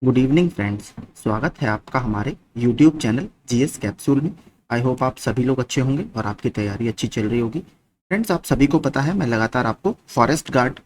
Good evening friends. स्वागत है आपका हमारे यूट्यूब चैनल जीएस कैप्सूल में। आई होप आप सभी लोग अच्छे होंगे और आपकी तैयारी अच्छी चल रही होगी। फ्रेंड्स, आप सभी को पता है मैं लगातार आपको फॉरेस्ट गार्ड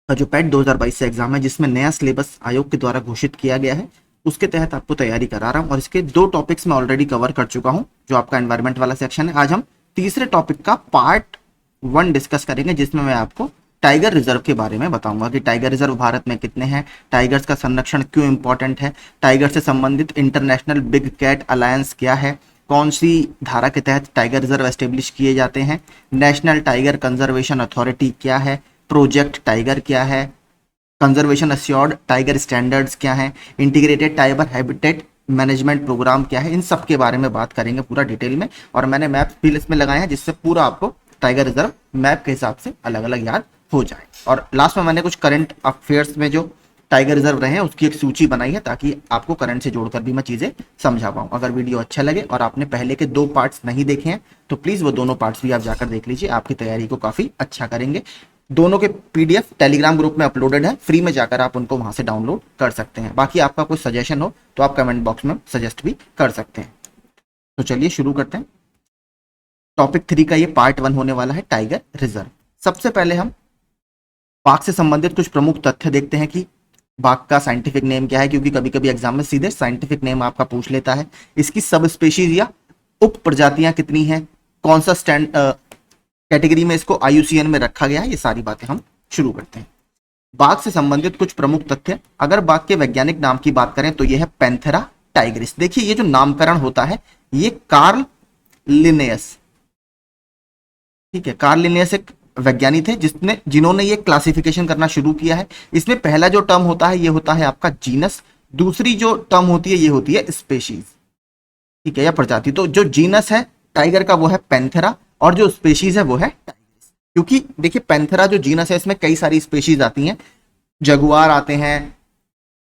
का जो पैट 2022 से एग्जाम है, जिसमें नया सिलेबस आयोग के द्वारा घोषित किया गया है, उसके तहत आपको तैयारी करा रहा हूँ और इसके 2 टॉपिक्स मैं ऑलरेडी कवर कर चुका हूँ, जो आपका एनवायरमेंट वाला सेक्शन है। आज हम तीसरे टॉपिक का पार्ट 1 डिस्कस करेंगे, जिसमें मैं आपको टाइगर रिजर्व के बारे में बताऊंगा कि टाइगर रिजर्व भारत में कितने हैं, टाइगर्स का संरक्षण क्यों इंपॉर्टेंट है, टाइगर से संबंधित इंटरनेशनल बिग कैट अलायंस क्या है, कौन सी धारा के तहत टाइगर रिजर्व एस्टेब्लिश किए जाते हैं, नेशनल टाइगर कंजर्वेशन अथॉरिटी क्या है, प्रोजेक्ट टाइगर क्या है, कंजर्वेशन अश्योर्ड टाइगर स्टैंडर्ड्स क्या है, integrated tiger habitat management program क्या है। इन सब के बारे में बात करेंगे पूरा डिटेल में। और मैंने मैप भी इसमें लगाए हैं, जिससे पूरा आपको टाइगर रिजर्व मैप के हिसाब से अलग अलग याद हो जाए। और लास्ट में मैंने कुछ करंट अफेयर्स में जो टाइगर रिजर्व रहे हैं उसकी एक सूची बनाई है, ताकि आपको करंट से जोड़कर भी मैं चीजें समझा पाऊं। अगर वीडियो अच्छा लगे और आपने पहले के 2 पार्ट्स नहीं देखे हैं तो प्लीज वो दोनों पार्ट्स भी आप जाकर देख लीजिए, आपकी तैयारी को काफी अच्छा करेंगे। दोनों के पीडीएफ टेलीग्राम ग्रुप में अपलोडेड है, फ्री में जाकर आप उनको वहां से डाउनलोड कर सकते हैं। बाकी आपका कोई सजेशन हो तो आप कमेंट बॉक्स में सजेस्ट भी कर सकते हैं। तो चलिए शुरू करते हैं। टॉपिक 3 का ये पार्ट 1 होने वाला है, टाइगर रिजर्व। सबसे पहले हम बाघ से संबंधित कुछ प्रमुख तथ्य देखते हैं कि बाघ का साइंटिफिक नेम क्या है, क्योंकि कभी कभी एग्जाम में सीधे साइंटिफिक नेम आपका पूछ लेता है। इसकी सब स्पेशीज या उप प्रजातियां कितनी हैं, कौन सा स्टैंड कैटेगरी में इसको आईयूसीएन में रखा गया है, ये सारी बातें हम शुरू करते हैं। बाघ से संबंधित कुछ प्रमुख तथ्य। अगर बाघ के वैज्ञानिक नाम की बात करें तो यह है पैंथेरा टाइग्रिस। देखिए, ये जो नामकरण होता है ये कार्ल लिनेयस, ठीक है, कार्ल लिनेयस एक वैज्ञानिक थे जिन्होंने ये क्लासिफिकेशन करना शुरू किया है। इसमें पहला जो टर्म होता है ये होता है आपका जीनस, दूसरी जो टर्म होती है ये होती है स्पेशीज, ठीक है, या प्रजाति। तो जो जीनस है टाइगर का वो है पैंथेरा और जो स्पेशीज है वो है टाइग्रिस। क्योंकि देखिए, पैंथेरा जो जीनस है इसमें कई सारी स्पेशीज आती हैं, जगुआर आते हैं,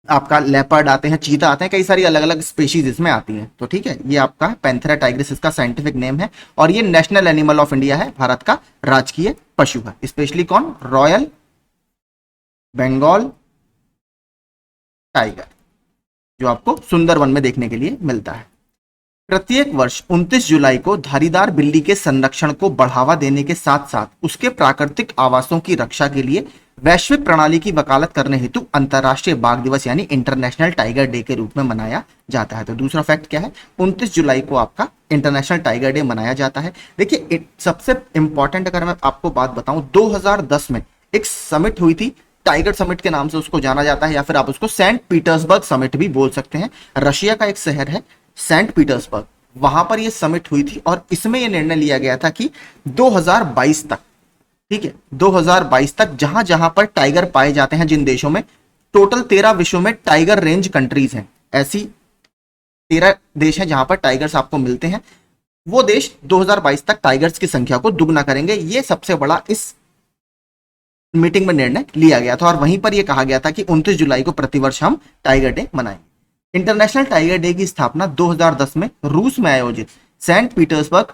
आपका लेपर्ड आते हैं, चीता आते हैं, कई सारी अलग अलग स्पेशीज इसमें आती हैं। तो ठीक है, ये आपका पैंथेरा टाइग्रिस इसका साइंटिफिक नेम है और ये नेशनल एनिमल ऑफ इंडिया है, भारत का राजकीय पशु है। स्पेशली कौन, रॉयल बंगाल टाइगर, जो आपको सुंदरवन में देखने के लिए मिलता है। प्रत्येक वर्ष 29 जुलाई को धारीदार बिल्ली के संरक्षण को बढ़ावा देने के साथ साथ उसके प्राकृतिक आवासों की रक्षा के लिए वैश्विक प्रणाली की वकालत करने हेतु अंतर्राष्ट्रीय बाघ दिवस यानी इंटरनेशनल टाइगर डे के रूप में मनाया जाता है। तो दूसरा फैक्ट क्या है, 29 जुलाई को आपका इंटरनेशनल टाइगर डे मनाया जाता है। देखिए, सबसे इंपॉर्टेंट अगर मैं आपको बात बताऊं, 2010 में एक समिट हुई थी, टाइगर समिट के नाम से उसको जाना जाता है, या फिर आप उसको सेंट पीटर्सबर्ग समिट भी बोल सकते हैं। रशिया का एक शहर है सेंट पीटर्सबर्ग, वहां पर यह समिट हुई थी और इसमें यह निर्णय लिया गया था कि 2022 तक, ठीक है, 2022 तक जहां जहां पर टाइगर पाए जाते हैं, जिन देशों में, टोटल 13 विश्व में टाइगर रेंज कंट्रीज हैं, ऐसी 13 देश हैं जहां पर टाइगर्स आपको मिलते हैं। वो देश 2022 तक टाइगर्स की संख्या को दुगना करेंगे। ये सबसे बड़ा इस मीटिंग में निर्णय लिया गया था और वहीं पर यह कहा गया था कि 29 जुलाई को प्रतिवर्ष हम टाइगर डे मनाएंगे। इंटरनेशनल टाइगर डे की स्थापना 2010 में रूस में आयोजित सेंट पीटर्सबर्ग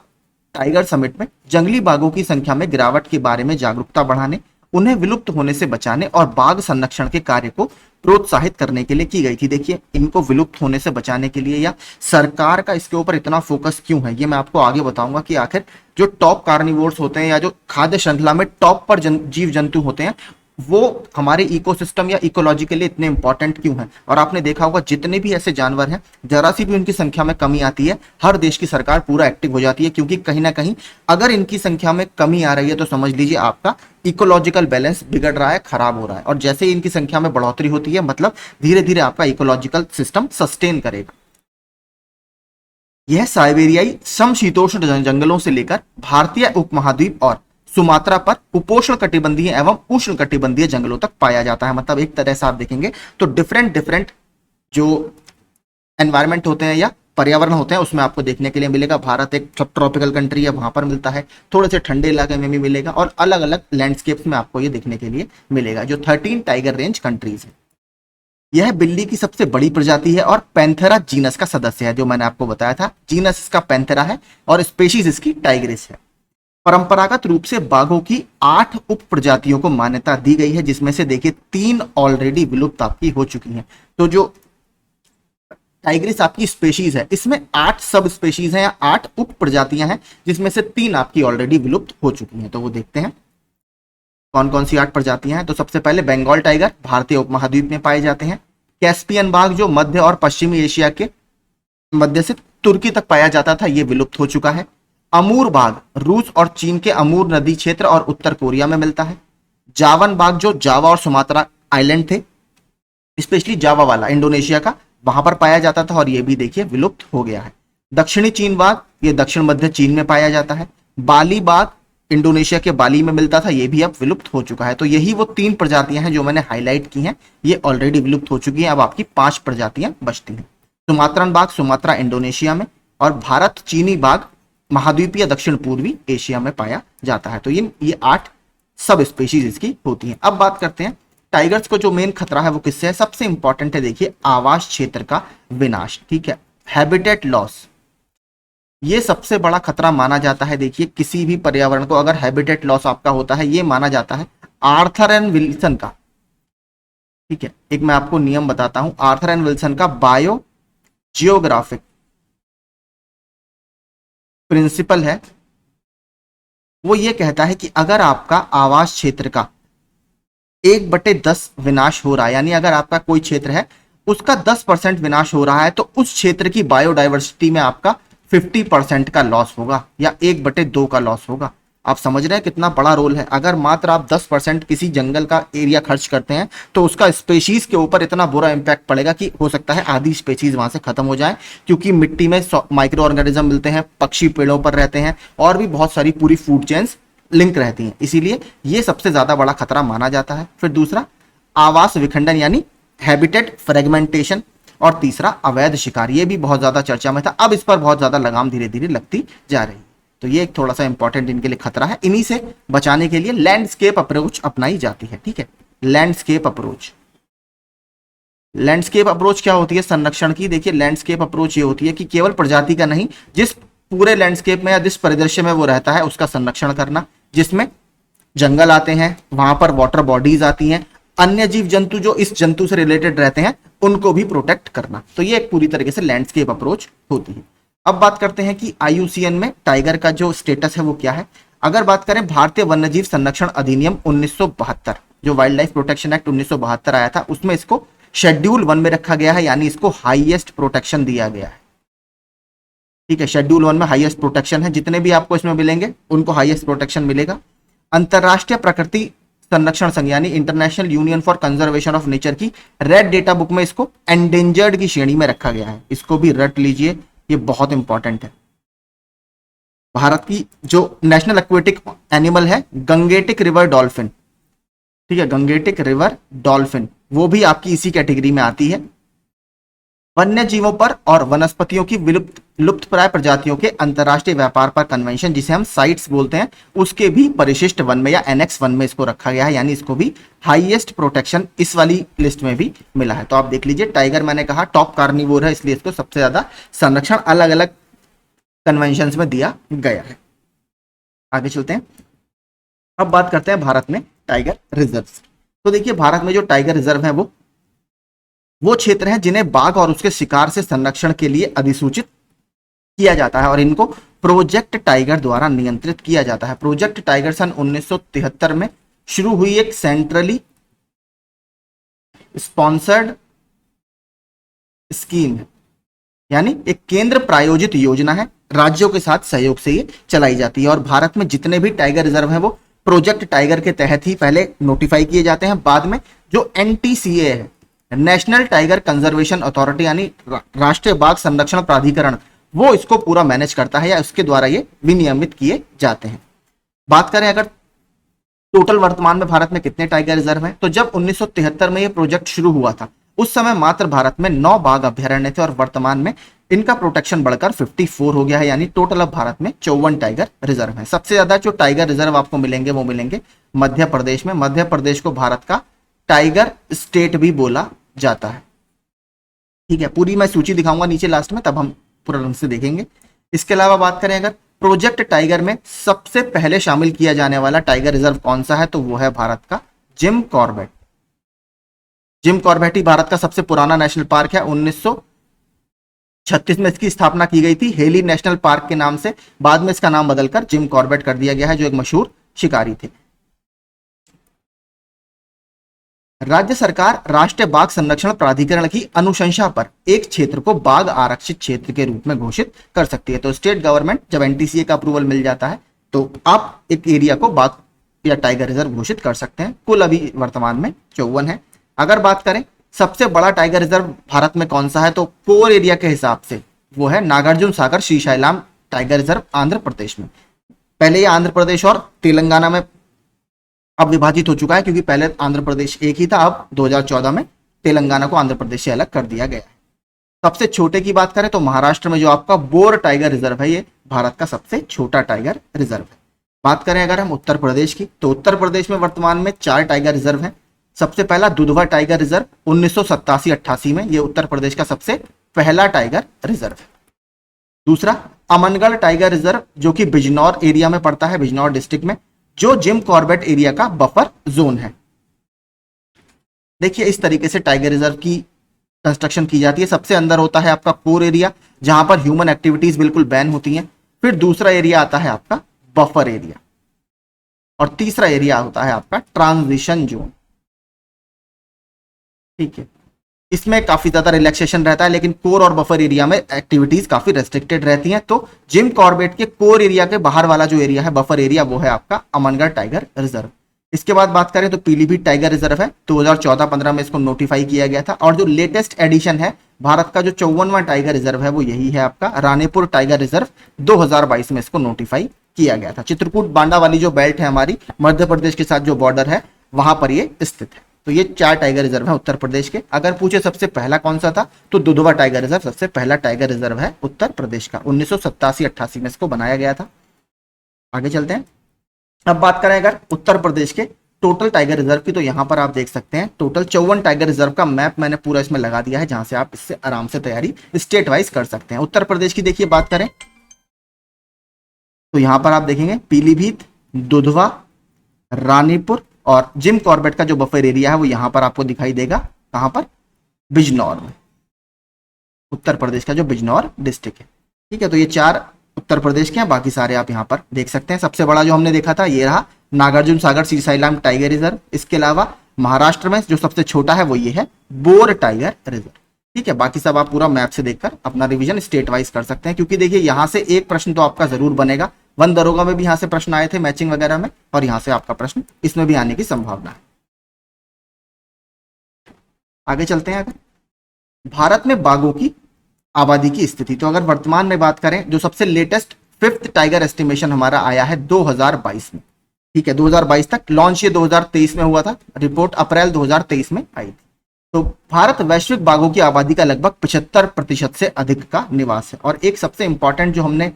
टाइगर समिट में जंगली बाघों की संख्या में गिरावट के बारे में जागरूकता बढ़ाने, उन्हें विलुप्त होने से बचाने और बाघ संरक्षण के कार्य को प्रोत्साहित करने के लिए की गई थी। देखिए, इनको विलुप्त होने से बचाने के लिए या सरकार का इसके ऊपर इतना फोकस क्यों है, ये मैं आपको आगे बताऊंगा कि आखिर जो टॉप कार्निवोर्स होते हैं या जो खाद्य श्रृंखला में टॉप पर जीव जंतु होते हैं वो हमारे इकोसिस्टम या इकोलॉजी के लिए इतने इंपॉर्टेंट क्यों हैं। और आपने देखा होगा जितने भी ऐसे जानवर हैं, जरा सी भी उनकी संख्या में कमी आती है, हर देश की सरकार पूरा एक्टिव हो जाती है, क्योंकि कहीं ना कहीं अगर इनकी संख्या में कमी आ रही है तो समझ लीजिए आपका इकोलॉजिकल बैलेंस बिगड़ रहा है, खराब हो रहा है। और जैसे ही इनकी संख्या में बढ़ोतरी होती है, मतलब धीरे धीरे आपका इकोलॉजिकल सिस्टम सस्टेन करेगा। यह साइबेरियाई समशीतोष्ण जंगलों से लेकर भारतीय उपमहाद्वीप और सुमात्रा पर उपोष्ण कटिबंधीय एवं उष्ण कटिबंधीय जंगलों तक पाया जाता है। मतलब एक तरह से आप देखेंगे तो डिफरेंट जो एनवायरमेंट होते हैं या पर्यावरण होते हैं उसमें आपको देखने के लिए मिलेगा। भारत एक सब ट्रॉपिकल कंट्री है, वहां पर मिलता है, थोड़े से ठंडे इलाके में भी मिलेगा और अलग अलग लैंडस्केप्स में आपको ये देखने के लिए मिलेगा। जो 13 टाइगर रेंज कंट्रीज है, यह बिल्ली की सबसे बड़ी प्रजाति है और पैंथेरा जीनस का सदस्य है। जो मैंने आपको बताया था, जीनस इसका पैंथेरा है और स्पेशीज इसकी टाइग्रिस है। परंपरागत रूप से बाघों की 8 उप प्रजातियों को मान्यता दी गई है, जिसमें से देखिए 3 ऑलरेडी विलुप्त आपकी हो चुकी हैं। तो जो टाइग्रिस आपकी स्पेशीज है, इसमें 8 सब स्पेशीज हैं या 8 उप प्रजातियां हैं, जिसमें से 3 आपकी ऑलरेडी विलुप्त हो चुकी हैं। तो वो देखते हैं कौन कौन सी 8 प्रजातियां हैं। तो सबसे पहले बंगाल टाइगर भारतीय उपमहाद्वीप में पाए जाते हैं। कैस्पियन बाघ जो मध्य और पश्चिमी एशिया के मध्य से तुर्की तक पाया जाता था, ये विलुप्त हो चुका है। अमूर बाघ रूस और चीन के अमूर नदी क्षेत्र और उत्तर कोरिया में मिलता है। जावन बाघ जो जावा और सुमात्रा आइलैंड थे, स्पेशली जावा वाला इंडोनेशिया का, वहां पर पाया जाता था और ये भी देखिए विलुप्त हो गया है। दक्षिणी चीन बाघ ये दक्षिण मध्य चीन में पाया जाता है। बाली बाघ इंडोनेशिया के बाली में मिलता था, ये भी अब विलुप्त हो चुका है। तो यही वो 3 प्रजातियां हैं जो मैंने हाईलाइट की हैं, ये ऑलरेडी विलुप्त हो चुकी हैं। अब आपकी 5 प्रजातियां बचती हैं। सुमात्रन बाघ सुमात्रा इंडोनेशिया में, और भारत चीनी बाघ महाद्वीपीय दक्षिण पूर्वी एशिया में पाया जाता है। तो ये 8 सब स्पेशीज इसकी होती हैं। अब बात करते हैं टाइगर्स को जो मेन खतरा है वो किससे है। सबसे इंपॉर्टेंट है देखिए आवास क्षेत्र का विनाश, ठीक है, हैबिटेट लॉस, ये सबसे बड़ा खतरा माना जाता है। देखिए किसी भी पर्यावरण को अगर हैबिटेट लॉस आपका होता है, ये माना जाता है आर्थर एंड विल्सन का, ठीक है। एक मैं आपको नियम बताता हूं, आर्थर एंड विल्सन का बायो जियोग्राफिक प्रिंसिपल है। वो ये कहता है कि अगर आपका आवास क्षेत्र का 1/10 विनाश हो रहा है, यानी अगर आपका कोई क्षेत्र है उसका 10% विनाश हो रहा है, तो उस क्षेत्र की बायोडाइवर्सिटी में आपका 50% का लॉस होगा या 1/2 का लॉस होगा। आप समझ रहे हैं कितना बड़ा रोल है। अगर मात्र आप 10% किसी जंगल का एरिया खर्च करते हैं तो उसका स्पेशीज के ऊपर इतना बुरा इंपैक्ट पड़ेगा कि हो सकता है आधी स्पेशीज वहां से खत्म हो जाए, क्योंकि मिट्टी में माइक्रो ऑर्गेनिज्म मिलते हैं, पक्षी पेड़ों पर रहते हैं, और भी बहुत सारी पूरी फूड चेन्स लिंक रहती हैं। इसीलिए ये सबसे ज्यादा बड़ा खतरा माना जाता है। फिर दूसरा आवास विखंडन यानी हैबिटेट फ्रेगमेंटेशन, और तीसरा अवैध शिकार, ये भी बहुत ज्यादा चर्चा में था। अब इस पर बहुत ज्यादा लगाम धीरे धीरे लगती जा रही है। तो ये एक थोड़ा सा इंपॉर्टेंट इनके लिए खतरा है। इन्हीं से बचाने के लिए लैंडस्केप अप्रोच अपनाई जाती है, ठीक है। लैंडस्केप अप्रोच, लैंडस्केप अप्रोच क्या होती है संरक्षण की। देखिए लैंडस्केप अप्रोच ये होती है कि केवल प्रजाति का नहीं, जिस पूरे लैंडस्केप में या जिस परिदृश्य में वो रहता है उसका संरक्षण करना, जिसमें जंगल आते हैं, वहां पर वाटर बॉडीज आती हैं, अन्य जीव जंतु जो इस जंतु से रिलेटेड रहते हैं उनको भी प्रोटेक्ट करना। तो ये एक पूरी तरीके से लैंडस्केप अप्रोच होती है। अब बात करते हैं कि IUCN में टाइगर का जो स्टेटस है वो क्या है। अगर बात करें भारतीय वन्यजीव संरक्षण अधिनियम 1972, जो वाइल्ड लाइफ प्रोटेक्शन एक्ट 1972 आया था, उसमें इसको शेड्यूल 1 में रखा गया है, यानी इसको हाईएस्ट प्रोटेक्शन दिया गया है, ठीक है। शेड्यूल 1 में हाईएस्ट प्रोटेक्शन है, जितने भी आपको इसमें मिलेंगे उनको हाईएस्ट प्रोटेक्शन मिलेगा। अंतरराष्ट्रीय प्रकृति संरक्षण संघ यानी international union for conservation of nature की रेड डेटा बुक में इसको एंडेंजर्ड की श्रेणी में रखा गया है। इसको भी रट लीजिए, ये बहुत इंपॉर्टेंट है। भारत की जो नेशनल एक्वेटिक एनिमल है गंगेटिक रिवर डॉल्फिन, ठीक है, गंगेटिक रिवर डॉल्फिन, वो भी आपकी इसी कैटेगरी में आती है। वन्य जीवों पर और वनस्पतियों की लुप्तप्राय प्रजातियों के अंतरराष्ट्रीय व्यापार पर कन्वेंशन, जिसे हम साइट्स बोलते हैं, उसके भी परिशिष्ट 1 में या एनेक्स 1 में इसको रखा गया है, यानी इसको भी हाईएस्ट प्रोटेक्शन इस वाली लिस्ट में भी मिला है। तो आप देख लीजिए टाइगर मैंने कहा टॉप कार्निवोर है, इसलिए इसको सबसे ज्यादा संरक्षण अलग अलग कन्वेंशन में दिया गया है। आगे चलते हैं। अब बात करते हैं भारत में टाइगर रिजर्व। तो देखिए भारत में जो टाइगर रिजर्व है वो क्षेत्र हैं जिन्हें बाघ और उसके शिकार से संरक्षण के लिए अधिसूचित किया जाता है, और इनको प्रोजेक्ट टाइगर द्वारा नियंत्रित किया जाता है। प्रोजेक्ट टाइगर सन 1973 में शुरू हुई एक सेंट्रली स्पॉन्सर्ड स्कीम है, यानी एक केंद्र प्रायोजित योजना है, राज्यों के साथ सहयोग से ये चलाई जाती है। और भारत में जितने भी टाइगर रिजर्व हैं वो प्रोजेक्ट टाइगर के तहत ही पहले नोटिफाई किए जाते हैं, बाद में जो NTCA है, नेशनल टाइगर कंजर्वेशन अथॉरिटी यानी राष्ट्रीय बाघ संरक्षण प्राधिकरण, वो इसको पूरा मैनेज करता है या उसके द्वारा ये विनियमित किए जाते हैं। बात करें अगर टोटल वर्तमान में भारत में कितने टाइगर रिजर्व हैं, तो जब 1973 में ये प्रोजेक्ट शुरू हुआ था उस समय मात्र भारत में 9 बाघ अभ्यारण्य थे, और वर्तमान में इनका प्रोटेक्शन बढ़कर 54 हो गया है, यानी टोटल अब भारत में 54 टाइगर रिजर्व है। सबसे ज्यादा जो टाइगर रिजर्व आपको मिलेंगे वो मिलेंगे मध्य प्रदेश में। मध्य प्रदेश को भारत का टाइगर स्टेट भी बोला जाता है, ठीक है। पूरी मैं सूची दिखाऊंगा नीचे लास्ट में, तब हम पूरा ढंग से देखेंगे। इसके अलावा बात करें अगर प्रोजेक्ट टाइगर में सबसे पहले शामिल किया जाने वाला टाइगर रिजर्व कौन सा है, तो वो है भारत का जिम कॉर्बेट। जिम कॉर्बेट ही भारत का सबसे पुराना नेशनल पार्क है। 1936 में इसकी स्थापना की गई थी हेली नेशनल पार्क के नाम से, बाद में इसका नाम बदलकर जिम कॉर्बेट कर दिया गया है, जो एक मशहूर शिकारी थे। राज्य सरकार राष्ट्रीय बाघ संरक्षण प्राधिकरण की अनुशंसा पर एक क्षेत्र को बाघ आरक्षित क्षेत्र के रूप में घोषित कर सकती है। तो स्टेट गवर्नमेंट जब एनटीसीए का अप्रूवल मिल जाता है तो आप एक एरिया को बाघ या टाइगर रिजर्व घोषित कर सकते हैं। कुल अभी वर्तमान में 54 है। अगर बात करें सबसे बड़ा टाइगर रिजर्व भारत में कौन सा है, तो कोर एरिया के हिसाब से वो है नागार्जुन सागर श्रीशैलम टाइगर रिजर्व आंध्र प्रदेश में। पहले ये आंध्र प्रदेश और तेलंगाना में अब विभाजित हो चुका है, क्योंकि पहले आंध्र प्रदेश एक ही था, अब 2014 में तेलंगाना को आंध्र प्रदेश से अलग कर दिया गया है। सबसे छोटे की बात करें तो महाराष्ट्र में जो आपका बोर टाइगर रिजर्व है, ये भारत का सबसे छोटा टाइगर रिजर्व है। बात करें अगर हम उत्तर प्रदेश की, तो उत्तर प्रदेश में वर्तमान में 4 टाइगर रिजर्व हैं। सबसे पहला दुधवा टाइगर रिजर्व 1987-88 में, ये उत्तर प्रदेश का सबसे पहला टाइगर रिजर्व है। दूसरा अमनगढ़ टाइगर रिजर्व, जो कि बिजनौर एरिया में पड़ता है, बिजनौर डिस्ट्रिक्ट में, जो जिम कॉर्बेट एरिया का बफर जोन है। देखिए इस तरीके से टाइगर रिजर्व की कंस्ट्रक्शन की जाती है। सबसे अंदर होता है आपका कोर एरिया, जहां पर ह्यूमन एक्टिविटीज बिल्कुल बैन होती हैं। फिर दूसरा एरिया आता है आपका बफर एरिया, और तीसरा एरिया होता है आपका ट्रांजिशन जोन। ठीक है, इसमें काफी ज्यादा रिलैक्सेशन रहता है, लेकिन कोर और बफर एरिया में एक्टिविटीज काफी रेस्ट्रिक्टेड रहती हैं। तो जिम कॉर्बेट के कोर एरिया के बाहर वाला जो एरिया है, बफर एरिया, वो है आपका अमनगढ़ टाइगर रिजर्व। इसके बाद बात करें तो पीलीभीत टाइगर रिजर्व है, 2014-15 में इसको नोटिफाई किया गया था। और जो लेटेस्ट एडिशन है भारत का, जो 54वां टाइगर रिजर्व है, वो यही है आपका रानीपुर टाइगर रिजर्व, 2022 में इसको नोटिफाई किया गया था। चित्रकूट बांडा वाली जो बेल्ट है हमारी, मध्य प्रदेश के साथ जो बॉर्डर है, वहां पर ये स्थित है। तो ये 4 टाइगर रिजर्व है उत्तर प्रदेश के। अगर पूछे सबसे पहला कौन सा था, तो दुधवा टाइगर रिजर्व सबसे पहला टाइगर रिजर्व है उत्तर प्रदेश का। 1987-88 में इसको बनाया गया था। आगे चलते हैं। अब बात करें अगर उत्तर प्रदेश के टोटल टाइगर रिजर्व की, तो यहां पर आप देख सकते हैं टोटल 54 टाइगर रिजर्व का मैप मैंने पूरा इसमें लगा दिया है, जहां से आप इससे आराम से तैयारी स्टेट वाइज कर सकते हैं। उत्तर प्रदेश की देखिए बात करें तो यहां पर आप देखेंगे पीलीभीत, दुधवा, रानीपुर और जिम कॉर्बेट का जो बफर एरिया है वो यहां पर आपको दिखाई देगा। कहां पर? बिजनौर में, उत्तर प्रदेश का जो बिजनौर डिस्ट्रिक्ट है। ठीक है, तो ये 4 उत्तर प्रदेश के हैं, बाकी सारे आप यहां पर देख सकते हैं। सबसे बड़ा जो हमने देखा था ये रहा नागार्जुन सागर श्रीशैलम टाइगर रिजर्व। इसके अलावा महाराष्ट्र में जो सबसे छोटा है वो ये है बोर टाइगर रिजर्व। ठीक है, बाकी सब आप पूरा मैप से देखकर अपना रिवीजन स्टेट वाइज कर सकते हैं, क्योंकि देखिए यहां से एक प्रश्न तो आपका जरूर बनेगा। वन दरोगा में भी यहां से प्रश्न आए थे मैचिंग वगैरह में, और यहां से आपका प्रश्न इसमें भी आने की संभावना है। आगे चलते हैं। अगर भारत में बाघों की आबादी की स्थिति, तो अगर वर्तमान में बात करें, जो सबसे लेटेस्ट 5th टाइगर एस्टिमेशन हमारा आया है 2022 में। ठीक है, 2022 तक लॉन्च ये 2023 में हुआ था, रिपोर्ट अप्रैल 2023 में आई थी। तो भारत वैश्विक बाघों की आबादी का लगभग 75% से अधिक का निवास है। और एक सबसे इंपॉर्टेंट जो हमने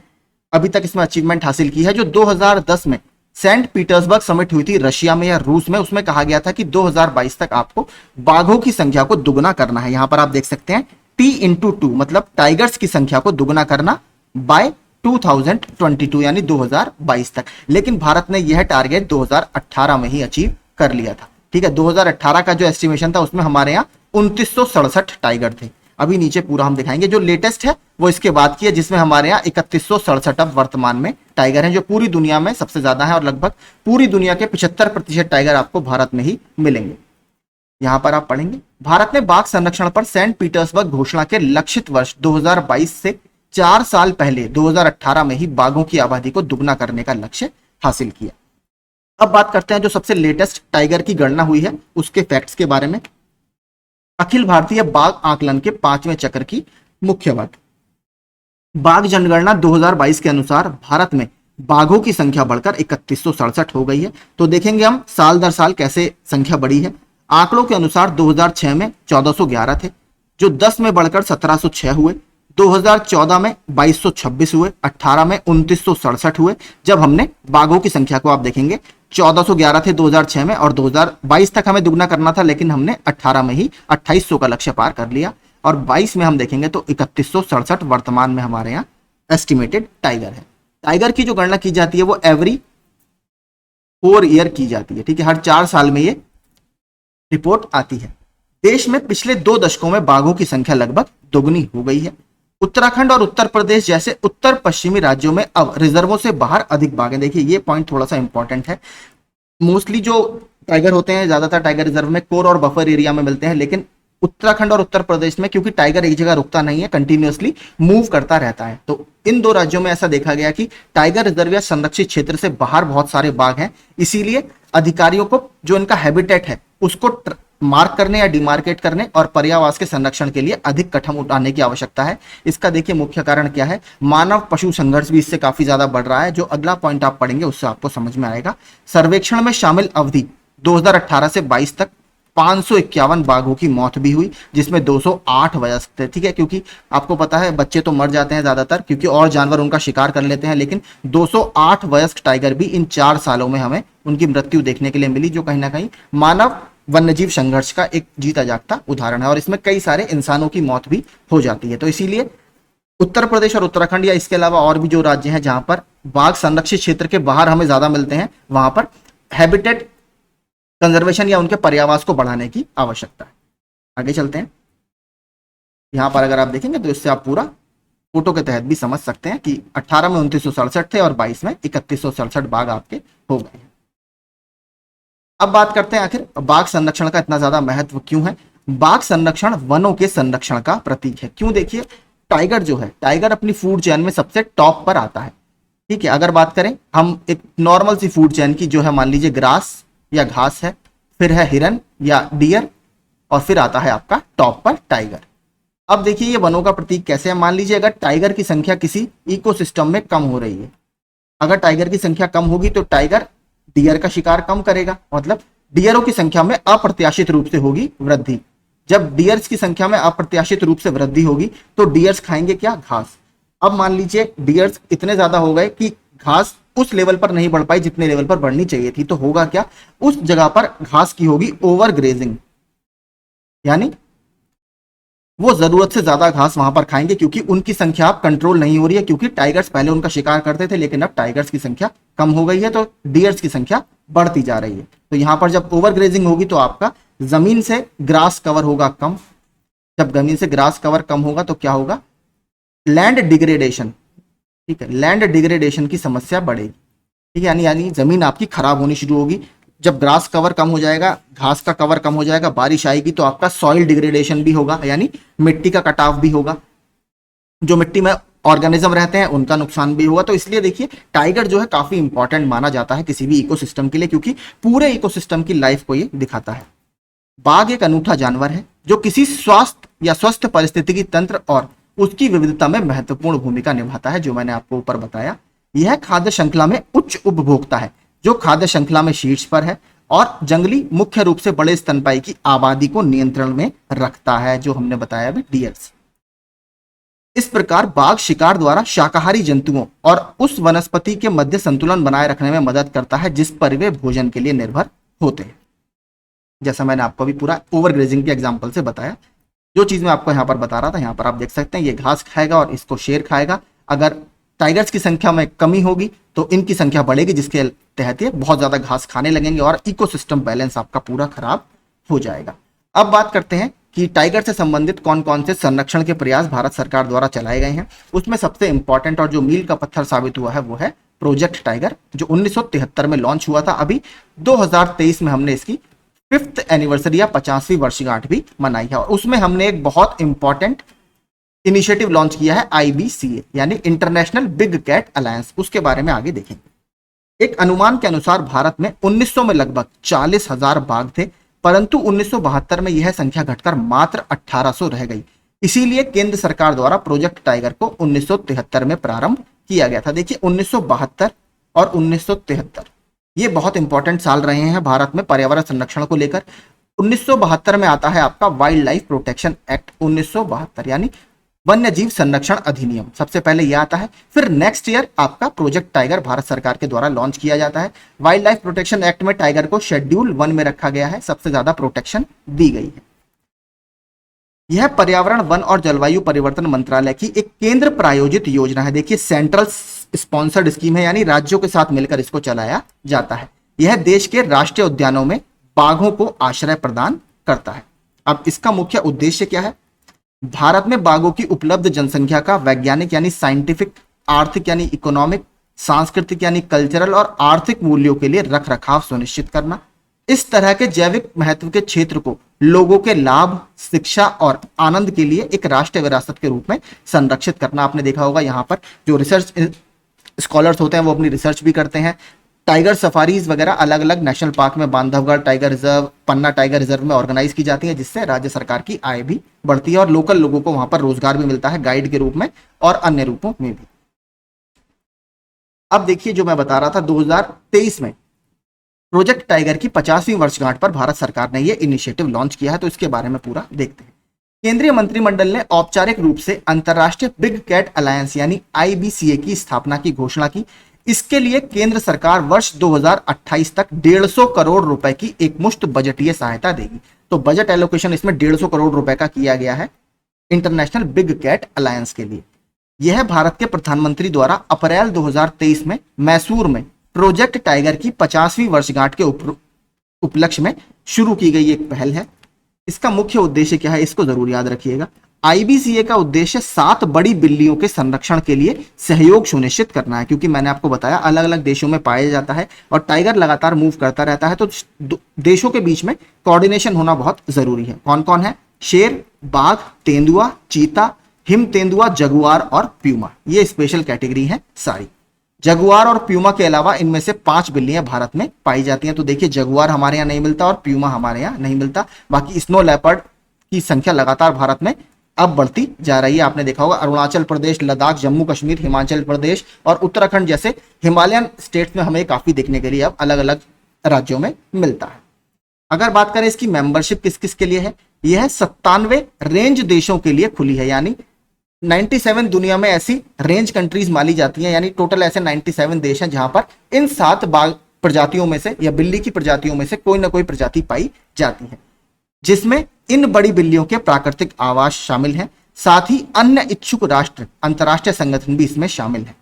अभी तक इसमें अचीवमेंट हासिल की है, जो 2010 में सेंट पीटर्सबर्ग समिट हुई थी रशिया में या रूस में, उसमें कहा गया था कि 2022 तक आपको बाघों की संख्या को दुगना करना है। यहां पर आप देख सकते हैं T/2, मतलब टाइगर्स की संख्या को दुगना करना बाय 2022 यानी 2022 तक। लेकिन भारत ने यह टारगेट 2018 में ही अचीव कर लिया था। ठीक है, 2018 का जो एस्टिमेशन था उसमें हमारे यहाँ 2967 टाइगर थे। अभी नीचे पूरा हम दिखाएंगे। जो लेटेस्ट है वो इसके बाद की है, जिसमें हमारे यहाँ 3167 अब वर्तमान में टाइगर हैं, जो पूरी दुनिया में सबसे ज्यादा है। और लगभग पूरी दुनिया के 75% टाइगर आपको भारत में ही मिलेंगे। यहां पर आप पढ़ेंगे, भारत ने बाघ संरक्षण पर सेंट पीटर्सबर्ग घोषणा के लक्षित वर्ष 2022 से 4 साल पहले 2018 में ही बाघों की आबादी को दुगना करने का लक्ष्य हासिल किया। अब बात करते हैं जो सबसे लेटेस्ट टाइगर की गणना हुई है उसके फैक्ट्स के बारे में। अखिल भारतीय बाघ आकलन के 5वें चक्र की मुख्य बात, बाघ जनगणना 2022 के अनुसार भारत में बाघों की संख्या बढ़कर 3167 हो गई है। तो देखेंगे हम साल दर साल कैसे संख्या बढ़ी है। आंकड़ों के अनुसार 2006 में 1411 थे, जो 10 में बढ़कर 1706 हुए, 2014 में 2226 हुए, 18 में 2967 हुए। जब हमने बाघों की संख्या को आप देखेंगे 1411 थे 2006 में, और 2022 तक हमें दुगना करना था, लेकिन हमने 18 में ही 2800 का लक्ष्य पार कर लिया। और 22 में हम देखेंगे तो 3167 वर्तमान में हमारे यहाँ एस्टिमेटेड टाइगर है। टाइगर की जो गणना की जाती है वो एवरी 4 ईयर की जाती है, ठीक है, हर 4 साल में ये रिपोर्ट आती है। देश में पिछले 2 दशकों में बाघों की संख्या लगभग दोगुनी हो गई है। उत्तराखंड और उत्तर प्रदेश जैसे उत्तर पश्चिमी राज्यों में अब रिजर्वों से बाहर अधिक बाघ हैं। देखिए ये पॉइंट थोड़ा सा इंपॉर्टेंट है। मोस्टली जो टाइगर होते हैं ज्यादातर टाइगर रिजर्व में कोर और बफर एरिया में मिलते हैं, लेकिन उत्तराखंड और उत्तर प्रदेश में क्योंकि टाइगर एक जगह रुकता नहीं है, कंटिन्यूअसली मूव करता रहता है, तो इन 2 राज्यों में ऐसा देखा गया कि टाइगर रिजर्व या संरक्षित क्षेत्र से बाहर बहुत सारे बाघ हैं। इसीलिए अधिकारियों को जो इनका हैबिटेट है उसको मार्क करने या डिमार्केट करने और पर्यावास के संरक्षण के लिए अधिक कदम उठाने की आवश्यकता है। इसका देखिए मुख्य कारण क्या है, मानव पशु संघर्ष भी इससे काफी ज्यादा बढ़ रहा है। जो अगला पॉइंट आप पढ़ेंगे उससे आपको समझ में आएगा। सर्वेक्षण में शामिल अवधि 2018 से 22 तक 551 बाघों की मौत भी हुई, जिसमें 208 वयस्क थे, ठीक है, क्योंकि आपको पता है बच्चे तो मर जाते हैं ज्यादातर क्योंकि और जानवर उनका शिकार कर लेते हैं, लेकिन 208 वयस्क टाइगर भी इन 4 सालों में हमें उनकी मृत्यु देखने के लिए मिली, जो कहीं ना कहीं मानव वन्यजीव संघर्ष का एक जीता जागता उदाहरण है। और इसमें कई सारे इंसानों की मौत भी हो जाती है। तो इसीलिए उत्तर प्रदेश और उत्तराखंड या इसके अलावा और भी जो राज्य हैं जहां पर बाघ संरक्षित क्षेत्र के बाहर हमें ज्यादा मिलते हैं, वहां पर हैबिटेट कंजर्वेशन या उनके पर्यावास को बढ़ाने की आवश्यकता है। आगे चलते हैं। यहां पर अगर आप देखेंगे तो इससे आप पूरा फोटो के तहत भी समझ सकते हैं कि 18 में 2967 थे और 22 में 3167 बाघ आपके हो गए हैं। अब बात करते हैं आखिर बाघ संरक्षण का इतना ज्यादा महत्व क्यों है। बाघ संरक्षण वनों के संरक्षण का प्रतीक है। क्यों, देखिए टाइगर जो है, टाइगर अपनी फूड चेन में सबसे टॉप पर आता है, ठीक है। अगर बात करें हम एक नॉर्मल सी फूड चेन की, जो है मान लीजिए ग्रास या घास है, फिर है हिरन या डियर, और फिर आता है आपका टॉप पर टाइगर। अब देखिए ये वनों का प्रतीक कैसे है। मान लीजिए अगर टाइगर की संख्या किसी इकोसिस्टम में कम हो रही है, अगर टाइगर की संख्या कम होगी तो टाइगर डियर का शिकार कम करेगा, मतलब डियरों की संख्या में अप्रत्याशित रूप से होगी वृद्धि। जब डियर्स की संख्या में अप्रत्याशित रूप से वृद्धि होगी तो डियर्स खाएंगे क्या, घास। अब मान लीजिए डियर्स इतने ज्यादा हो गए कि घास उस लेवल पर नहीं बढ़ पाई जितने लेवल पर बढ़नी चाहिए थी, तो होगा क्या, उस जगह पर घास की होगी ओवर ग्रेजिंग, यानी वो जरूरत से ज्यादा घास वहां पर खाएंगे क्योंकि उनकी संख्या अब कंट्रोल नहीं हो रही है, क्योंकि टाइगर्स पहले उनका शिकार करते थे लेकिन अब टाइगर्स की संख्या कम हो गई है, तो डियर्स की संख्या बढ़ती जा रही है। तो यहां पर जब ओवर ग्रेजिंग होगी तो आपका जमीन से ग्रास कवर होगा कम। जब जमीन से ग्रास कवर कम होगा तो क्या होगा, लैंड डिग्रेडेशन, ठीक है, लैंड डिग्रेडेशन की समस्या बढ़ेगी, ठीक है, यानी जमीन आपकी खराब होनी शुरू होगी। जब ग्रास कवर कम हो जाएगा, घास का कवर कम हो जाएगा, बारिश आएगी तो आपका सॉइल डिग्रेडेशन भी होगा, यानी मिट्टी का कटाव भी होगा, जो मिट्टी में ऑर्गेनिज्म रहते हैं उनका नुकसान भी होगा। तो इसलिए देखिए टाइगर जो है काफी इंपॉर्टेंट माना जाता है किसी भी इकोसिस्टम के लिए, क्योंकि पूरे इकोसिस्टम की लाइफ को ये दिखाता है। बाघ एक अनूठा जानवर है जो किसी स्वास्थ्य या स्वस्थ परिस्थितिकी तंत्र और उसकी विविधता में महत्वपूर्ण भूमिका निभाता है, जो मैंने आपको ऊपर बताया। यह खाद्य श्रृंखला में उच्च उपभोक्ता है, जो खाद्य श्रृंखला में शीर्ष पर है, और जंगली मुख्य रूप से बड़े स्तनपाई की आबादी को नियंत्रण में रखता है, जो हमने बताया अभी डियर्स। इस प्रकार बाघ शिकार द्वारा शाकाहारी जंतुओं और उस वनस्पति के मध्य संतुलन बनाए रखने में मदद करता है जिस पर वे भोजन के लिए निर्भर होते हैं। जैसा मैंने आपको अभी पूरा ओवरग्रेजिंग के एग्जांपल से बताया, जो चीज मैं आपको यहाँ पर बता रहा था, यहाँ पर आप देख सकते हैं ये घास खाएगा और इसको शेर खाएगा। अगर टाइगर्स की संख्या में कमी होगी तो इनकी संख्या बढ़ेगी, जिसके तहत ये बहुत ज्यादा घास खाने लगेंगे और इकोसिस्टम बैलेंस आपका पूरा खराब हो जाएगा। अब बात करते हैं कि टाइगर से संबंधित कौन कौन से संरक्षण के प्रयास भारत सरकार द्वारा चलाए गए हैं। उसमें सबसे इंपॉर्टेंट और जो मील का पत्थर साबित हुआ है वो है प्रोजेक्ट टाइगर, जो 1973 में लॉन्च हुआ था। अभी 2023 में हमने इसकी 5th एनिवर्सरी या 50वीं वर्षगांठ भी मनाई है, और उसमें हमने एक बहुत इंपॉर्टेंट इनिशिएटिव लॉन्च किया है, IBCA यानी इंटरनेशनल बिग कैट अलायंस। उसके बारे में आगे देखेंगे। एक अनुमान के अनुसार भारत में 1900 में लगभग 40,000 बाघ थे, परंतु 1972 में यह संख्या घटकर मात्र 1800 रह गई। इसीलिए केंद्र सरकार द्वारा प्रोजेक्ट टाइगर को 1973 में प्रारंभ किया गया था। देखिए 1972 और 1973 ये बहुत इंपॉर्टेंट साल रहे हैं भारत में पर्यावरण संरक्षण को लेकर। 1972 में आता है आपका वाइल्ड लाइफ प्रोटेक्शन एक्ट 1972, यानी वन्य जीव संरक्षण अधिनियम, सबसे पहले यह आता है। फिर नेक्स्ट ईयर आपका प्रोजेक्ट टाइगर भारत सरकार के द्वारा लॉन्च किया जाता है। वाइल्ड लाइफ प्रोटेक्शन एक्ट में टाइगर को शेड्यूल 1 में रखा गया है, सबसे ज्यादा प्रोटेक्शन दी गई है। यह पर्यावरण, वन और जलवायु परिवर्तन मंत्रालय की एक केंद्र प्रायोजित योजना है। देखिए सेंट्रल स्पॉन्सर्ड स्कीम है, यानी राज्यों के साथ मिलकर इसको चलाया जाता है। यह देश के राष्ट्रीय उद्यानों में बाघों को आश्रय प्रदान करता है। अब इसका मुख्य उद्देश्य क्या है? भारत में बाघों की उपलब्ध जनसंख्या का वैज्ञानिक यानी साइंटिफिक, आर्थिक यानी इकोनॉमिक, सांस्कृतिक यानी कल्चरल और आर्थिक मूल्यों के लिए रख रखाव सुनिश्चित करना। इस तरह के जैविक महत्व के क्षेत्र को लोगों के लाभ, शिक्षा और आनंद के लिए एक राष्ट्रीय विरासत के रूप में संरक्षित करना। आपने देखा होगा यहाँ पर जो रिसर्च स्कॉलर्स होते हैं वो अपनी रिसर्च भी करते हैं। टाइगर सफारीज वगैरह अलग अलग नेशनल पार्क में, बांधवगढ़ टाइगर रिजर्व, पन्ना टाइगर रिजर्व में ऑर्गेनाइज की जाती है, जिससे राज्य सरकार की आय भी बढ़ती है और लोकल लोगों को वहां पर रोजगार भी मिलता है, गाइड के रूप में और अन्य रूपों में भी। अब देखिए जो मैं बता रहा था, 2023 में प्रोजेक्ट टाइगर की 50वीं वर्षगांठ पर भारत सरकार ने यह इनिशिएटिव लॉन्च किया है, तो इसके बारे में पूरा देखते हैं। केंद्रीय मंत्रिमंडल ने औपचारिक रूप से अंतरराष्ट्रीय बिग कैट अलायंस यानी आईबीसीए की स्थापना की घोषणा की। इसके लिए केंद्र सरकार वर्ष 2028 तक 150 करोड़ रुपए की एकमुश्त बजटीय सहायता देगी। तो बजट एलोकेशन इसमें 150 करोड़ रुपए का किया गया है इंटरनेशनल बिग कैट अलायंस के लिए। यह भारत के प्रधानमंत्री द्वारा अप्रैल 2023 में मैसूर में प्रोजेक्ट टाइगर की 50वीं वर्षगांठ के उपलक्ष्य में शुरू की गई एक पहल है। इसका मुख्य उद्देश्य क्या है, इसको जरूर याद रखिएगा। आईबीसीए का उद्देश्य 7 बड़ी बिल्लियों के संरक्षण के लिए सहयोग सुनिश्चित करना है, क्योंकि मैंने आपको बताया अलग अलग देशों में पाया जाता है और टाइगर लगातार मूव करता रहता है, तो देशों के बीच में कोऑर्डिनेशन होना बहुत जरूरी है। कौन कौन है? शेर, बाघ, तेंदुआ, चीता, हिम तेंदुआ, जगुआर और प्यूमा, ये स्पेशल कैटेगरी है सारी। जगुआर और प्यूमा के अलावा इनमें से 5 बिल्लियां भारत में पाई जाती हैं। तो देखिए जगुआर हमारे यहाँ नहीं मिलता और प्यूमा हमारे यहाँ नहीं मिलता। बाकी स्नो लेपर्ड की संख्या लगातार भारत में अब बढ़ती जा रही है। आपने देखा होगा अरुणाचल प्रदेश, लद्दाख, जम्मू कश्मीर, हिमाचल प्रदेश और उत्तराखंड जैसे हिमालयन स्टेट्स में हमें काफी देखने के लिए अब अलग अलग राज्यों में मिलता है। अगर बात करें इसकी मेंबरशिप किस किस के लिए है, यह 97 रेंज देशों के लिए खुली है, यानी 97 दुनिया में ऐसी रेंज कंट्रीज मानी जाती हैं, यानी टोटल ऐसे 97 देश हैं जहां पर इन 7 बाघ प्रजातियों में से या बिल्ली की प्रजातियों में से कोई ना कोई प्रजाति पाई जाती है, जिसमें इन बड़ी बिल्लियों के प्राकृतिक आवास शामिल हैं। साथ ही अन्य इच्छुक राष्ट्र, अंतरराष्ट्रीय संगठन भी इसमें शामिल है।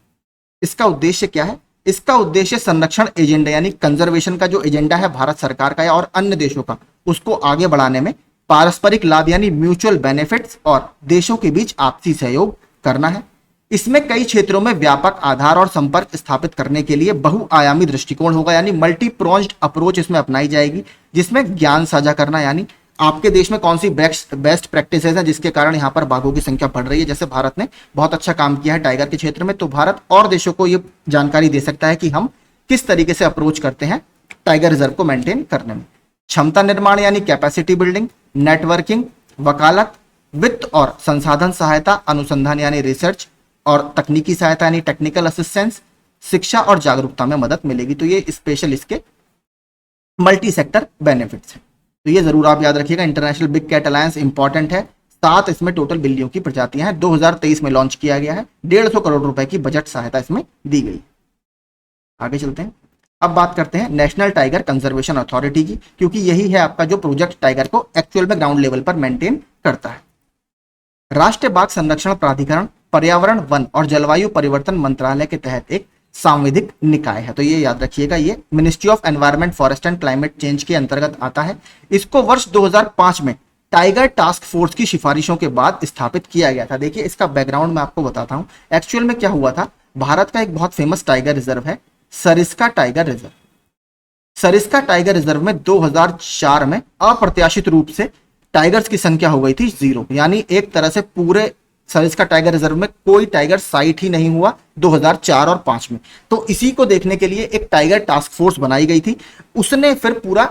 इसका उद्देश्य क्या है? इसका उद्देश्य संरक्षण एजेंडा यानी कंजर्वेशन का जो एजेंडा है भारत सरकार का और अन्य देशों का, उसको आगे बढ़ाने में पारस्परिक लाभ यानी म्यूचुअल बेनिफिट्स और देशों के बीच आपसी सहयोग करना है। इसमें कई क्षेत्रों में व्यापक आधार और संपर्क स्थापित करने के लिए बहुआयामी दृष्टिकोण होगा, यानी मल्टी प्रोन्ज्ड अप्रोच इसमें अपनाई जाएगी, जिसमें ज्ञान साझा करना, यानी आपके देश में कौन सी बेस्ट प्रैक्टिसेस है जिसके कारण यहाँ पर बाघों की संख्या बढ़ रही है। जैसे भारत ने बहुत अच्छा काम किया है टाइगर के क्षेत्र में, तो भारत और देशों को ये जानकारी दे सकता है कि हम किस तरीके से अप्रोच करते हैं टाइगर रिजर्व को मेंटेन करने में। क्षमता निर्माण यानी कैपेसिटी बिल्डिंग, नेटवर्किंग, वकालत, वित्त और संसाधन सहायता, अनुसंधान यानी रिसर्च और तकनीकी सहायता यानी टेक्निकल असिस्टेंस, शिक्षा और जागरूकता में मदद मिलेगी। तो ये स्पेशल इसके मल्टी सेक्टर बेनिफिट्स हैं, तो ये जरूर आप याद रखिएगा। International big cat alliance important है। 7 इसमें टोटल बिल्लियों की प्रजातियां हैं। 2023 में लॉन्च किया गया है। 150 करोड़ रुपए की बजट सहायता इसमें दी गई। आगे चलते हैं। अब बात करते हैं नेशनल टाइगर कंजर्वेशन अथॉरिटी की, क्योंकि यही है आपका जो प्रोजेक्ट टाइगर को एक्चुअल में ग्राउंड लेवल पर मेंटेन करता है। राष्ट्रीय बाघ संरक्षण प्राधिकरण पर्यावरण, वन और जलवायु परिवर्तन मंत्रालय के तहत एक सांविधिक निकाय है, तो ये याद रखिएगा। ये ministry of environment, forest and climate change के अंतर्गत आता है। इसको वर्ष 2005 में टाइगर टास्क फोर्स की सिफारिशों के बाद स्थापित किया गया था। देखिए इसका बैकग्राउंड मैं आपको बताता हूं। एक्चुअल में क्या हुआ था, भारत का एक बहुत फेमस टाइगर रिजर्व है Sariska tiger reserve. Sariska tiger reserve में 2004 में अप्रत्याशित रूप से टाइगर्स की संख्या हो गई थी 0, यानी एक तरह से पूरे सरिस्का टाइगर रिजर्व में कोई टाइगर साइट ही नहीं हुआ 2004 और 5 में। तो इसी को देखने के लिए एक टाइगर टास्क फोर्स बनाई गई थी। उसने फिर पूरा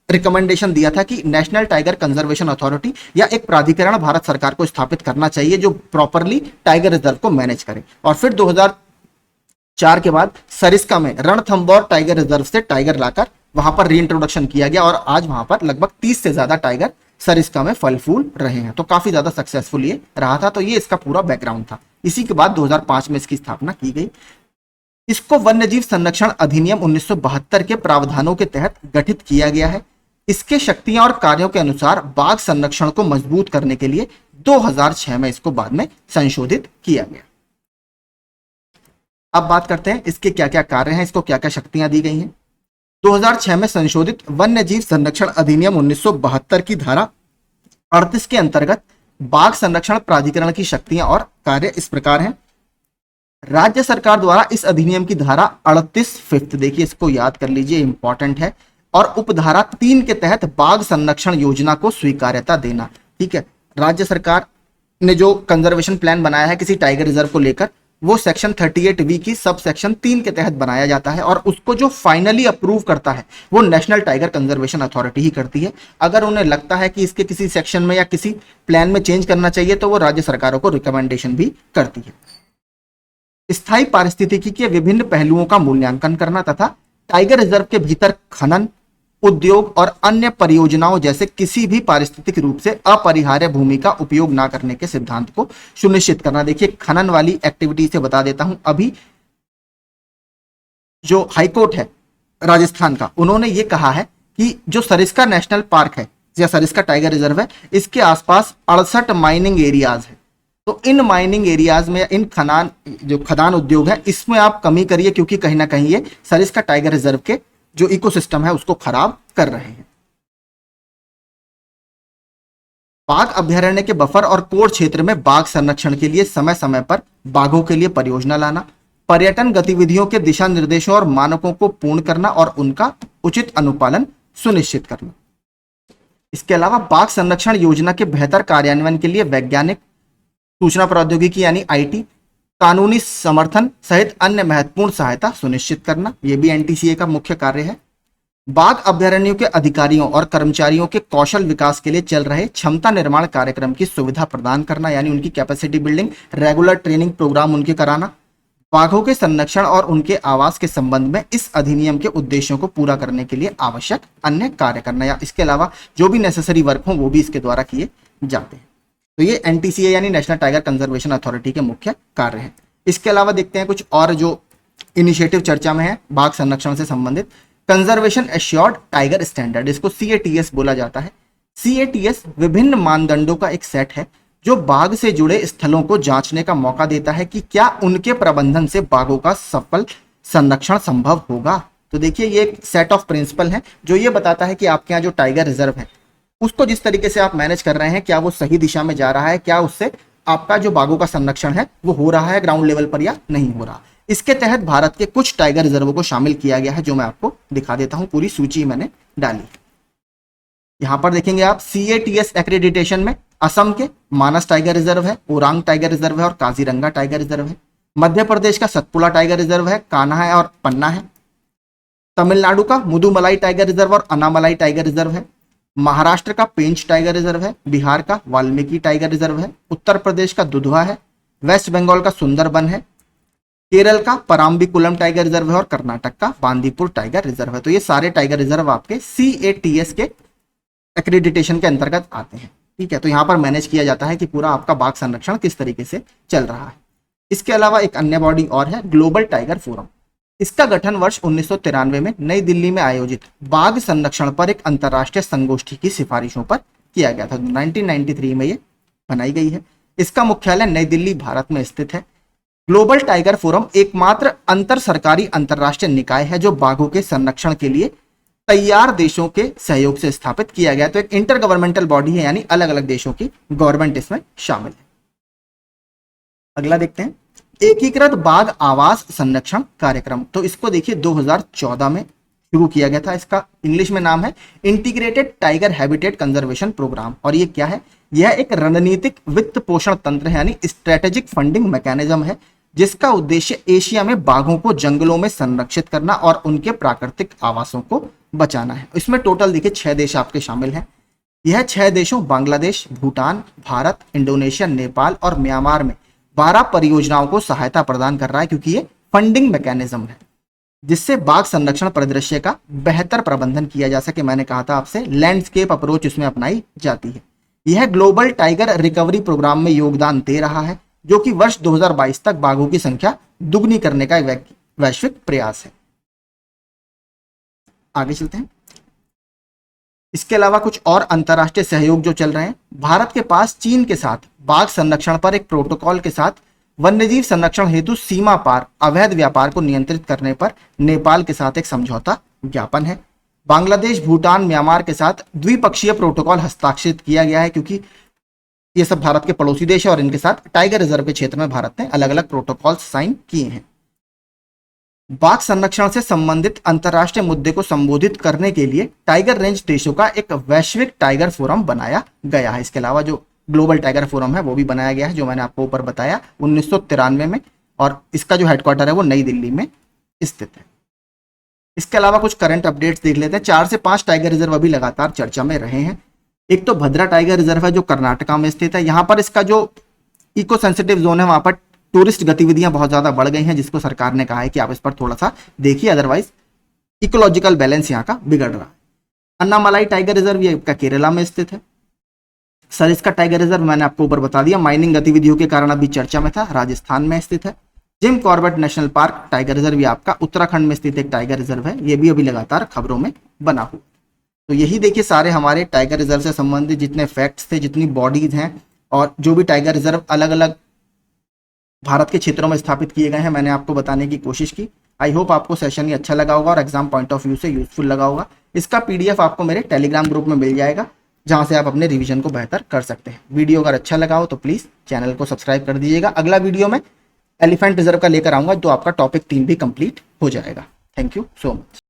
रिकमेंडेशन दिया था कि नेशनल टाइगर कंजर्वेशन अथॉरिटी या एक प्राधिकरण भारत सरकार को स्थापित करना चाहिए जो प्रॉपरली टाइगर रिजर्व को मैनेज करे। और फिर 2004 के बाद सरिस्का में रणथंबोर टाइगर रिजर्व से टाइगर लाकर वहां पर रीइंट्रोडक्शन किया गया और आज वहां पर लगभग 30 से ज्यादा टाइगर सरिस्का में फल फूल रहे हैं। तो काफी ज्यादा सक्सेसफुल ये रहा था। तो ये इसका पूरा बैकग्राउंड था। इसी के बाद 2005 में इसकी स्थापना की गई। इसको वन्यजीव संरक्षण अधिनियम 1972 के प्रावधानों के तहत गठित किया गया है। इसके शक्तियां और कार्यों के अनुसार बाघ संरक्षण को मजबूत करने के लिए 2006 में इसको बाद में संशोधित किया गया। अब बात करते हैं इसके क्या क्या कार्य हैं, इसको क्या क्या शक्तियां दी गई हैं। 2006 में संशोधित वन्य जीव संरक्षण अधिनियम 1972 की धारा 38 के अंतर्गत बाघ संरक्षण प्राधिकरण की शक्तियां और कार्य इस प्रकार हैं। राज्य सरकार द्वारा इस अधिनियम की धारा 38 फिफ्थ, देखिए इसको याद कर लीजिए, इंपॉर्टेंट है, और उपधारा 3 के तहत बाघ संरक्षण योजना को स्वीकार्यता देना। ठीक है, राज्य सरकार ने जो कंजर्वेशन प्लान बनाया है किसी टाइगर रिजर्व को लेकर, वो सेक्शन 38V की सब सेक्शन 3 के तहत बनाया जाता है, और उसको जो फाइनली अप्रूव करता है वो नेशनल टाइगर कंजर्वेशन अथॉरिटी ही करती है। अगर उन्हें लगता है कि इसके किसी सेक्शन में या किसी प्लान में चेंज करना चाहिए तो वो राज्य सरकारों को रिकमेंडेशन भी करती है। स्थायी पारिस्थितिकी के विभिन्न पहलुओं का मूल्यांकन करना तथा टाइगर रिजर्व के भीतर खनन, उद्योग और अन्य परियोजनाओं जैसे किसी भी पारिस्थितिक रूप से अपरिहार्य भूमि का उपयोग न करने के सिद्धांत को सुनिश्चित करना। देखिए खनन वाली एक्टिविटी से बता देता हूं, अभी जो हाईकोर्ट है राजस्थान का, उन्होंने ये कहा है कि जो सरिस्का नेशनल पार्क है या सरिस्का टाइगर रिजर्व है, इसके आसपास 68 माइनिंग एरियाज है। तो इन माइनिंग एरियाज में इन खदान उद्योग है, इसमें आप कमी करिए, क्योंकि कहीं ना कहीं ये सरिस्का टाइगर रिजर्व के जो इकोसिस्टम है उसको खराब कर रहे हैं। बाघ अभ्यारण्य के बफर और कोर क्षेत्र में बाघ संरक्षण के लिए समय समय पर बाघों के लिए परियोजना लाना, पर्यटन गतिविधियों के दिशा निर्देशों और मानकों को पूर्ण करना और उनका उचित अनुपालन सुनिश्चित करना। इसके अलावा बाघ संरक्षण योजना के बेहतर कार्यान्वयन के लिए वैज्ञानिक, सूचना प्रौद्योगिकी यानी IT, कानूनी समर्थन सहित अन्य महत्वपूर्ण सहायता सुनिश्चित करना, यह भी NTCA का मुख्य कार्य है। बाघ अभ्यारण्यों के अधिकारियों और कर्मचारियों के कौशल विकास के लिए चल रहे क्षमता निर्माण कार्यक्रम की सुविधा प्रदान करना, यानी उनकी capacity building, regular training program उनके कराना। बाघों के संरक्षण और उनके आवास के संबंध में इस अधिनियम के उद्देश्यों को पूरा करने के लिए आवश्यक अन्य कार्य करना, या इसके अलावा जो भी नेसेसरी वर्क हो वो भी इसके द्वारा किए जाते हैं। तो ये NTCA यानी नेशनल टाइगर कंजर्वेशन अथॉरिटी के मुख्य कार्य हैं। इसके अलावा देखते हैं कुछ और जो इनिशिएटिव चर्चा में है बाघ संरक्षण से संबंधित। कंजर्वेशन एश्योर्ड टाइगर स्टैंडर्ड, इसको CATS बोला जाता है। CATS विभिन्न मानदंडों का एक सेट है जो बाघ से जुड़े स्थलों को जांचने का मौका देता है कि क्या उनके प्रबंधन से बाघों का सफल संरक्षण संभव होगा। तो देखिए ये एक सेट ऑफ प्रिंसिपल है जो ये बताता है कि आपके यहाँ जो टाइगर रिजर्व है उसको जिस तरीके से आप मैनेज कर रहे हैं, क्या वो सही दिशा में जा रहा है, क्या उससे आपका जो बाघों का संरक्षण है वो हो रहा है ग्राउंड लेवल पर या नहीं हो रहा। इसके तहत भारत के कुछ टाइगर रिजर्वों को शामिल किया गया है, जो मैं आपको दिखा देता हूं, पूरी सूची मैंने डाली। यहां पर देखेंगे आप CATS एक्रेडिटेशन में असम के मानस टाइगर रिजर्व है, ओरांग टाइगर रिजर्व है और काजीरंगा टाइगर रिजर्व है। मध्य प्रदेश का सतपुड़ा टाइगर रिजर्व है, कान्हा है और पन्ना है। तमिलनाडु का मुदुमलाई टाइगर रिजर्व और अनामलाई टाइगर रिजर्व है। महाराष्ट्र का पेंच टाइगर रिजर्व है। बिहार का वाल्मीकि टाइगर रिजर्व है। उत्तर प्रदेश का दुधवा है। वेस्ट बंगाल का सुंदरबन है। केरल का पराम्बिकुलम टाइगर रिजर्व है और कर्नाटक का बांदीपुर टाइगर रिजर्व है। तो ये सारे टाइगर रिजर्व आपके CATS के एक्रेडिटेशन के अंतर्गत आते हैं। ठीक है, तो यहाँ पर मैनेज किया जाता है कि पूरा आपका बाघ संरक्षण किस तरीके से चल रहा है। इसके अलावा एक अन्य बॉडी और है, ग्लोबल टाइगर फोरम। इसका गठन वर्ष 1993 में नई दिल्ली में आयोजित बाघ संरक्षण पर एक अंतर्राष्ट्रीय संगोष्ठी की सिफारिशों पर किया गया था। 1993 में ये बनाई गई है। इसका मुख्यालय नई दिल्ली, भारत में स्थित है। ग्लोबल टाइगर फोरम एकमात्र अंतर सरकारी अंतर्राष्ट्रीय निकाय है जो बाघों के संरक्षण के लिए तैयार देशों के सहयोग से स्थापित किया गया। तो एक इंटर गवर्नमेंटल बॉडी है, यानी अलग अलग देशों की गवर्नमेंट इसमें शामिल है। अगला देखते हैं, एकीकृत बाघ आवास संरक्षण कार्यक्रम। तो इसको देखिए 2014 में शुरू किया गया था। इसका इंग्लिश में नाम है integrated tiger habitat conservation program. और ये क्या है? यह एक रणनीतिक वित्त पोषण तंत्र है, यानी स्ट्रेटेजिक फंडिंग मैकेनिज्म है, जिसका उद्देश्य एशिया में बाघों को जंगलों में संरक्षित करना और उनके प्राकृतिक आवासों को बचाना है। इसमें टोटल देखिए 6 देश आपके शामिल हैं। यह 6 देशों बांग्लादेश, भूटान, भारत, इंडोनेशिया, नेपाल और म्यांमार में 12 परियोजनाओं को सहायता प्रदान कर रहा है, क्योंकि ये फंडिंग मैकेनिज्म है जिससे बाघ संरक्षण परिदृश्य का बेहतर प्रबंधन किया जा सके। मैंने कहा था आपसे लैंडस्केप अप्रोच इसमें अपनाई जाती है। यह ग्लोबल टाइगर रिकवरी प्रोग्राम में योगदान दे रहा है, जो कि वर्ष 2022 तक बाघों की संख्या दुगनी करने का एक वैश्विक प्रयास है। आगे चलते हैं। इसके अलावा कुछ और अंतर्राष्ट्रीय सहयोग जो चल रहे हैं, भारत के पास चीन के साथ बाघ संरक्षण पर एक प्रोटोकॉल के साथ वन्यजीव संरक्षण हेतु सीमा पार अवैध व्यापार को नियंत्रित करने पर नेपाल के साथ एक समझौता ज्ञापन है। बांग्लादेश, भूटान, म्यांमार के साथ द्विपक्षीय प्रोटोकॉल हस्ताक्षरित किया गया है, क्योंकि ये सब भारत के पड़ोसी देश है और इनके साथ टाइगर रिजर्व के क्षेत्र में भारत ने अलग अलग प्रोटोकॉल साइन किए हैं। बाघ संरक्षण से संबंधित अंतर्राष्ट्रीय मुद्दे को संबोधित करने के लिए टाइगर रेंज देशों का एक वैश्विक टाइगर फोरम बनाया गया है। इसके अलावा जो ग्लोबल टाइगर फोरम है वो भी बनाया गया है, जो मैंने आपको ऊपर बताया 1993 में, और इसका जो हेडक्वार्टर है वो नई दिल्ली में स्थित है। इसके अलावा कुछ करंट अपडेट्स देख लेते हैं। 4 से 5 टाइगर रिजर्व अभी लगातार चर्चा में रहे हैं। एक तो भद्रा टाइगर रिजर्व है जो कर्नाटका में स्थित है। यहाँ पर इसका जो इको सेंसिटिव जोन है वहां पर टूरिस्ट गतिविधियां बहुत ज्यादा बढ़ गई हैं, जिसको सरकार ने कहा है कि आप इस पर थोड़ा सा देखिए, अदरवाइज इकोलॉजिकल बैलेंस यहाँ का बिगड़ रहा है। अन्नामलाई टाइगर रिजर्व ये आपका केरला में स्थित है। सरिस्का टाइगर रिजर्व मैंने आपको ऊपर बता दिया, माइनिंग गतिविधियों के कारण अभी चर्चा में था, राजस्थान में स्थित है। Jim Corbett national park tiger reserve ये आपका उत्तराखंड में स्थित एक टाइगर रिजर्व है, ये भी अभी लगातार खबरों में बना हुआ। तो यही देखिए सारे हमारे टाइगर रिजर्व से संबंधित जितने फैक्ट्स थे, जितनी बॉडीज हैं और जो भी टाइगर रिजर्व अलग अलग भारत के क्षेत्रों में स्थापित किए गए हैं, मैंने आपको बताने की कोशिश की। आई होप आपको सेशन ये अच्छा लगा होगा और एग्जाम पॉइंट ऑफ व्यू से यूजफुल लगा होगा। इसका पीडीएफ आपको मेरे टेलीग्राम ग्रुप में मिल जाएगा, जहां से आप अपने रिवीजन को बेहतर कर सकते हैं। वीडियो अगर अच्छा लगा हो तो प्लीज चैनल को सब्सक्राइब कर दीजिएगा। अगला वीडियो में एलिफेंट रिजर्व का लेकर आऊंगा, तो आपका टॉपिक 3 भी कंप्लीट हो जाएगा। Thank you so much.